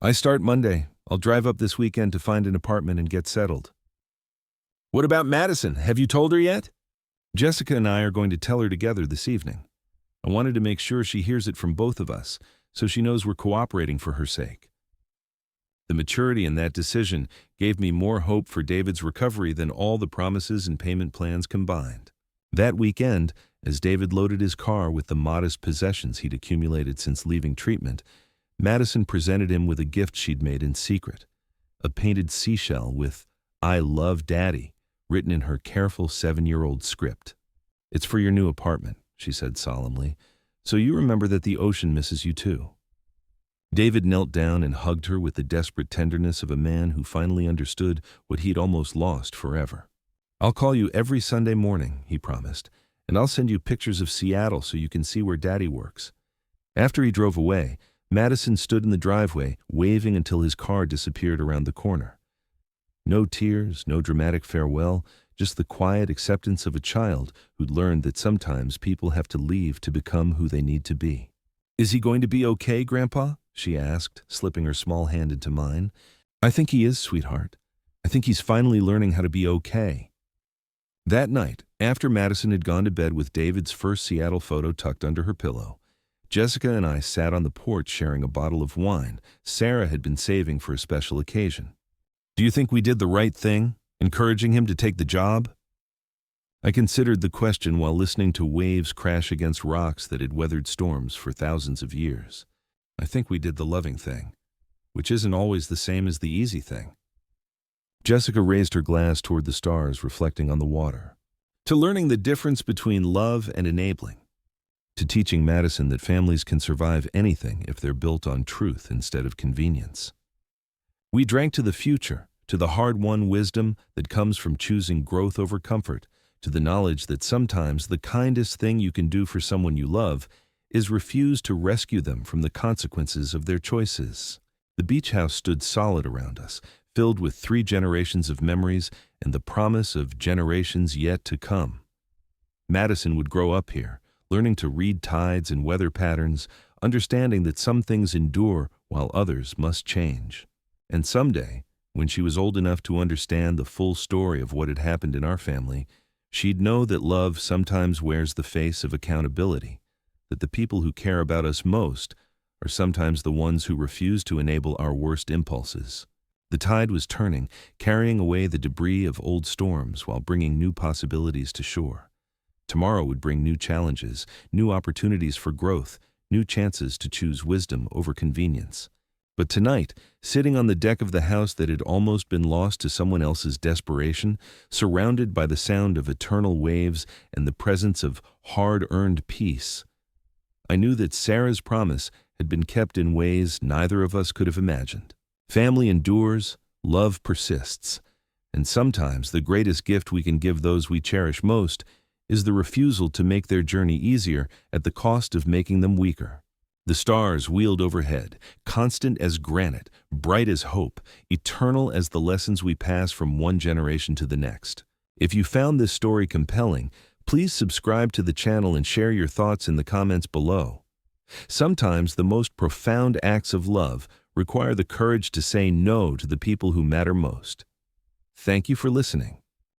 I start Monday. I'll drive up this weekend to find an apartment and get settled. What about Madison? Have you told her yet? Jessica and I are going to tell her together this evening. I wanted to make sure she hears it from both of us, so she knows we're cooperating for her sake. The maturity in that decision gave me more hope for David's recovery than all the promises and payment plans combined. That weekend, as David loaded his car with the modest possessions he'd accumulated since leaving treatment, Madison presented him with a gift she'd made in secret, a painted seashell with "I love Daddy," written in her careful 7-year-old script. "It's for your new apartment," she said solemnly, "so you remember that the ocean misses you too." David knelt down and hugged her with the desperate tenderness of a man who finally understood what he'd almost lost forever. "I'll call you every Sunday morning," he promised, "and I'll send you pictures of Seattle so you can see where Daddy works." After he drove away, Madison stood in the driveway, waving until his car disappeared around the corner. No tears, no dramatic farewell, just the quiet acceptance of a child who'd learned that sometimes people have to leave to become who they need to be. "Is he going to be okay, Grandpa?" she asked, slipping her small hand into mine. "I think he is, sweetheart. I think he's finally learning how to be okay." That night, after Madison had gone to bed with David's first Seattle photo tucked under her pillow, Jessica and I sat on the porch sharing a bottle of wine Sarah had been saving for a special occasion. "Do you think we did the right thing, encouraging him to take the job?" I considered the question while listening to waves crash against rocks that had weathered storms for thousands of years. "I think we did the loving thing, which isn't always the same as the easy thing." Jessica raised her glass toward the stars, reflecting on the water. "To learning the difference between love and enabling. To teaching Madison that families can survive anything if they're built on truth instead of convenience." We drank to the future, to the hard-won wisdom that comes from choosing growth over comfort, to the knowledge that sometimes the kindest thing you can do for someone you love is refuse to rescue them from the consequences of their choices. The beach house stood solid around us, filled with 3 generations of memories and the promise of generations yet to come. Madison would grow up here, learning to read tides and weather patterns, understanding that some things endure while others must change. And someday, when she was old enough to understand the full story of what had happened in our family, she'd know that love sometimes wears the face of accountability, that the people who care about us most are sometimes the ones who refuse to enable our worst impulses. The tide was turning, carrying away the debris of old storms while bringing new possibilities to shore. Tomorrow would bring new challenges, new opportunities for growth, new chances to choose wisdom over convenience. But tonight, sitting on the deck of the house that had almost been lost to someone else's desperation, surrounded by the sound of eternal waves and the presence of hard-earned peace, I knew that Sarah's promise had been kept in ways neither of us could have imagined. Family endures, love persists, and sometimes the greatest gift we can give those we cherish most is the refusal to make their journey easier at the cost of making them weaker. The stars wheeled overhead, constant as granite, bright as hope, eternal as the lessons we pass from one generation to the next. If you found this story compelling, please subscribe to the channel and share your thoughts in the comments below. Sometimes the most profound acts of love require the courage to say no to the people who matter most. Thank you for listening.